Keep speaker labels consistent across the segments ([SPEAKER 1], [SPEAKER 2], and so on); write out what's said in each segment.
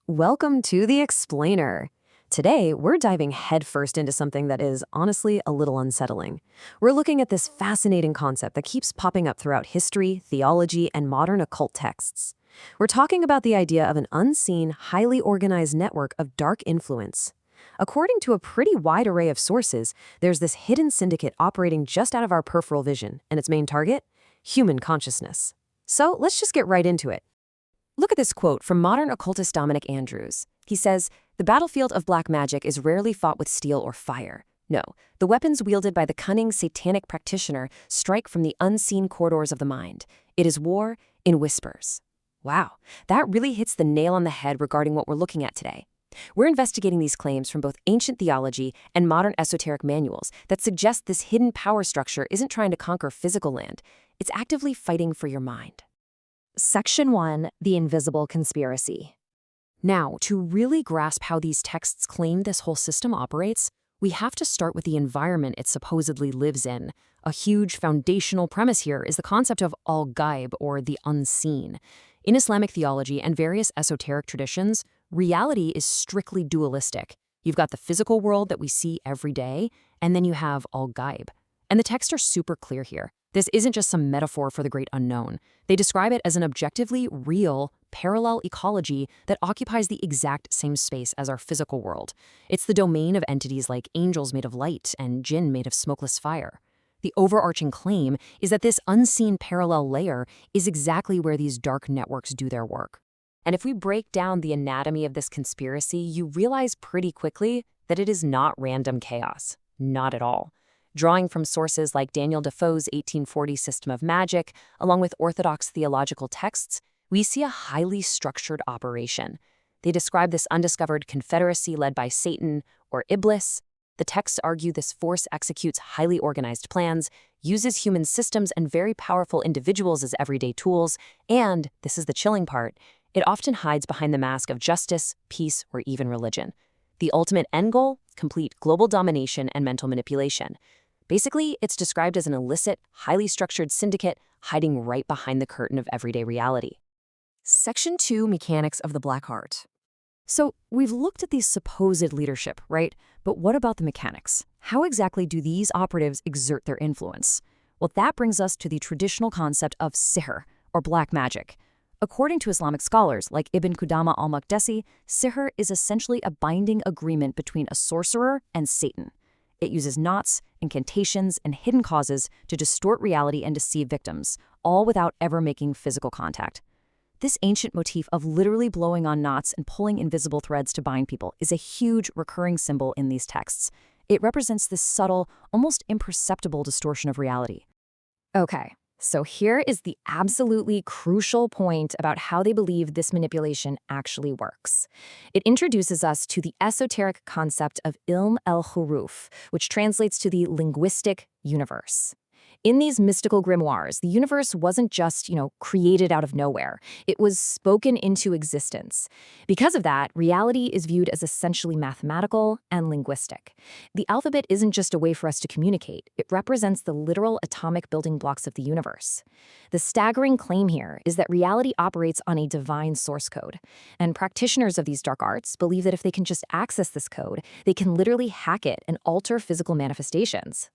[SPEAKER 1] Welcome to The Explainer. Today, we're diving headfirst into something that is honestly a little unsettling. We're looking at this fascinating concept that keeps popping up throughout history, theology, and modern occult texts. We're talking about the idea of an unseen, highly organized network of dark influence. According to a pretty wide array of sources, there's this hidden syndicate operating just out of our peripheral vision, and its main target? Human consciousness. So let's just get right into it. Look at this quote from modern occultist Dominic Andrews. He says, "The battlefield of black magic is rarely fought with steel or fire. No, the weapons wielded by the cunning satanic practitioner strike from the unseen corridors of the mind. It is war in whispers." Wow, that really hits the nail on the head regarding what we're looking at today. We're investigating these claims from both ancient theology and modern esoteric manuals that suggest this hidden power structure isn't trying to conquer physical land. It's actively fighting for your mind. Section 1, The Invisible Conspiracy. Now, to really grasp how these texts claim this whole system operates, we have to start with the environment it supposedly lives in. A huge foundational premise here is the concept of al-ghaib, or the unseen. In Islamic theology and various esoteric traditions, reality is strictly dualistic. You've got the physical world that we see every day, and then you have al-ghaib. And the texts are super clear here. This isn't just some metaphor for the great unknown. They describe it as an objectively real, parallel ecology that occupies the exact same space as our physical world. It's the domain of entities like angels made of light and jinn made of smokeless fire. The overarching claim is that this unseen parallel layer is exactly where these dark networks do their work. And if we break down the anatomy of this conspiracy, you realize pretty quickly that it is not random chaos. Not at all. Drawing from sources like Daniel Defoe's 1840 System of Magic, along with orthodox theological texts, we see a highly structured operation. They describe this undiscovered confederacy led by Satan, or Iblis. The texts argue this force executes highly organized plans, uses human systems and very powerful individuals as everyday tools, and, this is the chilling part, it often hides behind the mask of justice, peace, or even religion. The ultimate end goal? Complete global domination and mental manipulation. Basically, it's described as an illicit, highly structured syndicate hiding right behind the curtain of everyday reality. Section 2, Mechanics of the Black Heart. So, we've looked at these supposed leadership, right? But what about the mechanics? How exactly do these operatives exert their influence? Well, that brings us to the traditional concept of sihr, or black magic. According to Islamic scholars like Ibn Qudama al-Maqdisi, sihr is essentially a binding agreement between a sorcerer and Satan. It uses knots, incantations, and hidden causes to distort reality and deceive victims, all without ever making physical contact. This ancient motif of literally blowing on knots and pulling invisible threads to bind people is a huge recurring symbol in these texts. It represents this subtle, almost imperceptible distortion of reality. Okay, so here is the absolutely crucial point about how they believe this manipulation actually works. It introduces us to the esoteric concept of ilm el-huruf, which translates to the linguistic universe. In these mystical grimoires, the universe wasn't just, created out of nowhere. It was spoken into existence. Because of that, reality is viewed as essentially mathematical and linguistic. The alphabet isn't just a way for us to communicate. It represents the literal atomic building blocks of the universe. The staggering claim here is that reality operates on a divine source code. And practitioners of these dark arts believe that if they can just access this code, they can literally hack it and alter physical manifestations.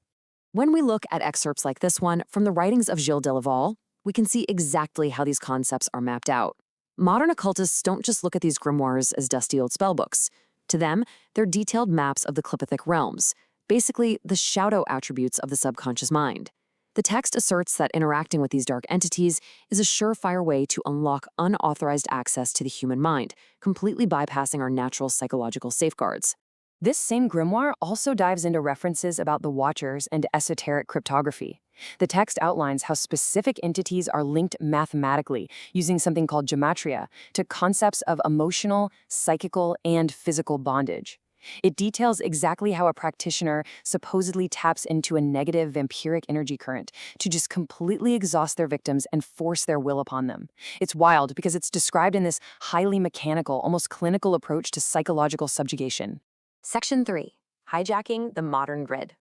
[SPEAKER 1] When we look at excerpts like this one from the writings of Gilles de Laval, we can see exactly how these concepts are mapped out. Modern occultists don't just look at these grimoires as dusty old spellbooks. To them, they're detailed maps of the Qliphothric realms, basically the shadow attributes of the subconscious mind. The text asserts that interacting with these dark entities is a surefire way to unlock unauthorized access to the human mind, completely bypassing our natural psychological safeguards. This same grimoire also dives into references about the Watchers and esoteric cryptography. The text outlines how specific entities are linked mathematically, using something called gematria, to concepts of emotional, psychical, and physical bondage. It details exactly how a practitioner supposedly taps into a negative vampiric energy current to just completely exhaust their victims and force their will upon them. It's wild because it's described in this highly mechanical, almost clinical approach to psychological subjugation. Section 3. Hijacking the modern grid.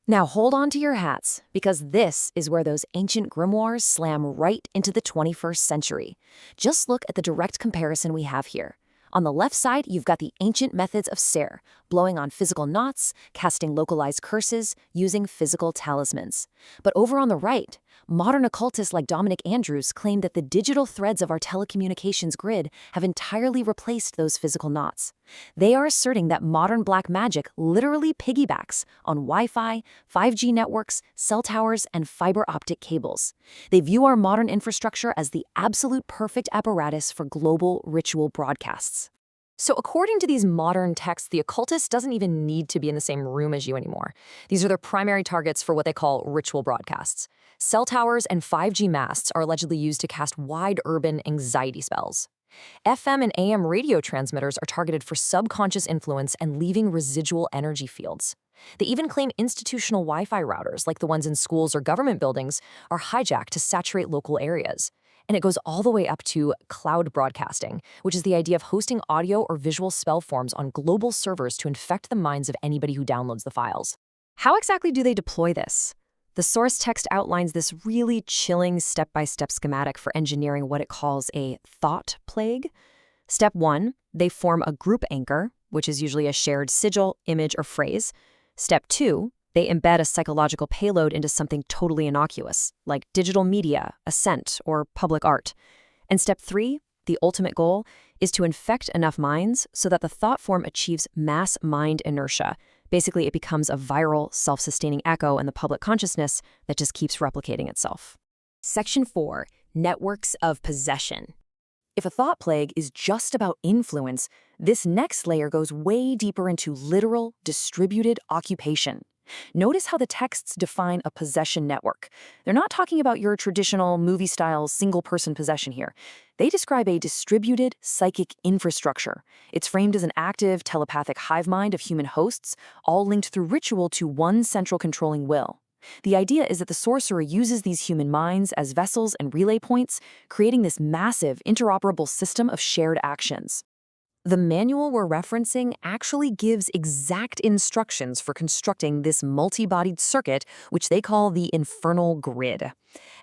[SPEAKER 1] Now hold on to your hats, because this is where those ancient grimoires slam right into the 21st century. Just look at the direct comparison we have here.
[SPEAKER 2] On the left side, you've got the ancient methods of Ser, blowing on physical knots, casting localized curses, using physical talismans. But over on the right, modern occultists like Dominic Andrews claim that the digital threads of our telecommunications grid have entirely replaced those physical knots. They are asserting that modern black magic literally piggybacks on Wi-Fi, 5G networks, cell towers, and fiber optic cables. They view our modern infrastructure as the absolute perfect apparatus for global ritual broadcasts.
[SPEAKER 1] So according to these modern texts, the occultist doesn't even need to be in the same room as you anymore. These are their primary targets for what they call ritual broadcasts. Cell towers and 5G masts are allegedly used to cast wide urban anxiety spells. FM and AM radio transmitters are targeted for subconscious influence and leaving residual energy fields. They even claim institutional Wi-Fi routers, like the ones in schools or government buildings, are hijacked to saturate local areas. And it goes all the way up to cloud broadcasting, which is the idea of hosting audio or visual spell forms on global servers to infect the minds of anybody who downloads the files. How exactly do they deploy this? The source text outlines this really chilling step-by-step schematic for engineering what it calls a thought plague. Step 1, they form a group anchor, which is usually a shared sigil, image, or phrase. Step 2, they embed a psychological payload into something totally innocuous, like digital media, a scent, or public art. And step 3, the ultimate goal, is to infect enough minds so that the thought form achieves mass mind inertia. Basically, it becomes a viral, self-sustaining echo in the public consciousness that just keeps replicating itself. Section 4, networks of possession. If a thought plague is just about influence, this next layer goes way deeper into literal, distributed occupation. Notice how the texts define a possession network. They're not talking about your traditional movie-style single-person possession here. They describe a distributed psychic infrastructure. It's framed as an active, telepathic hive mind of human hosts, all linked through ritual to one central controlling will. The idea is that the sorcerer uses these human minds as vessels and relay points, creating this massive, interoperable system of shared actions. The manual we're referencing actually gives exact instructions for constructing this multi-bodied circuit, which they call the infernal grid.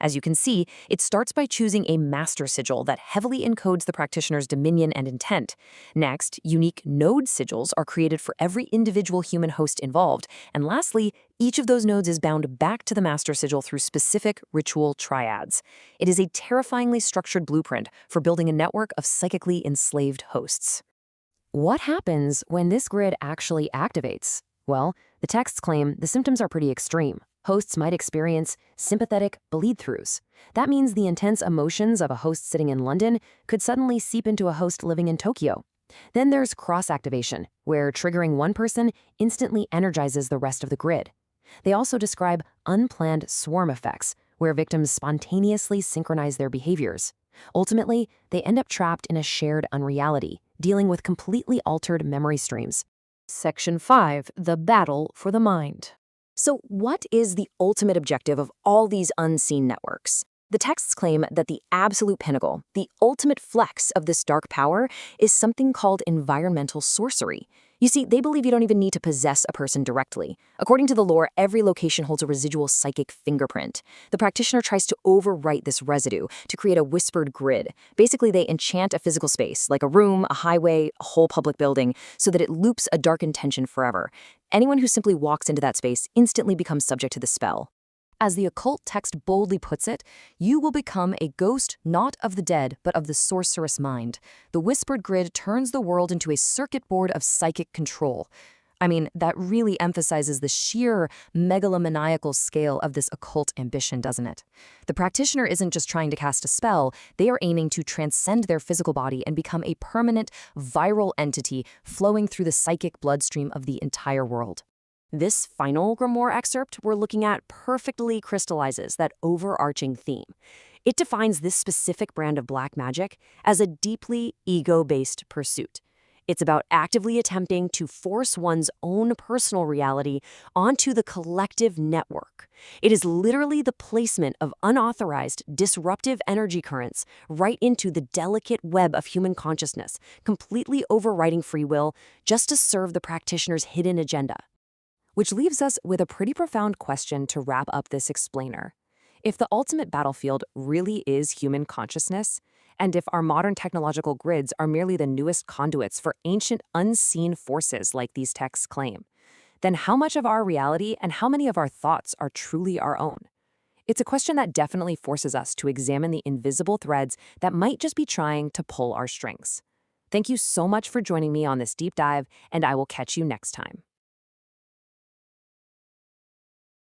[SPEAKER 1] As you can see, it starts by choosing a master sigil that heavily encodes the practitioner's dominion and intent. Next, unique node sigils are created for every individual human host involved. And lastly, each of those nodes is bound back to the master sigil through specific ritual triads. It is a terrifyingly structured blueprint for building a network of psychically enslaved hosts. What happens when this grid actually activates? Well, the texts claim the symptoms are pretty extreme. Hosts might experience sympathetic bleed-throughs. That means the intense emotions of a host sitting in London could suddenly seep into a host living in Tokyo. Then there's cross-activation, where triggering one person instantly energizes the rest of the grid. They also describe unplanned swarm effects, where victims spontaneously synchronize their behaviors. Ultimately, they end up trapped in a shared unreality, dealing with completely altered memory streams. Section 5, the battle for the mind. So what is the ultimate objective of all these unseen networks? The texts claim that the absolute pinnacle, the ultimate flex of this dark power, is something called environmental sorcery. You see, they believe you don't even need to possess a person directly. According to the lore, every location holds a residual psychic fingerprint. The practitioner tries to overwrite this residue to create a whispered grid. Basically, they enchant a physical space, like a room, a highway, a whole public building, so that it loops a dark intention forever. Anyone who simply walks into that space instantly becomes subject to the spell. As the occult text boldly puts it, you will become a ghost not of the dead, but of the sorceress mind. The whispered grid turns the world into a circuit board of psychic control. I mean, that really emphasizes the sheer megalomaniacal scale of this occult ambition, doesn't it? The practitioner isn't just trying to cast a spell, they are aiming to transcend their physical body and become a permanent, viral entity flowing through the psychic bloodstream of the entire world. This final grimoire excerpt we're looking at perfectly crystallizes that overarching theme. It defines this specific brand of black magic as a deeply ego-based pursuit. It's about actively attempting to force one's own personal reality onto the collective network. It is literally the placement of unauthorized, disruptive energy currents right into the delicate web of human consciousness, completely overriding free will just to serve the practitioner's hidden agenda. Which leaves us with a pretty profound question to wrap up this explainer. If the ultimate battlefield really is human consciousness, And if our modern technological grids are merely the newest conduits for ancient unseen forces like these texts claim, then how much of our reality and how many of our thoughts are truly our own? It's a question that definitely forces us to examine the invisible threads that might just be trying to pull our strings. Thank you so much for joining me on this deep dive, and I will catch you next time.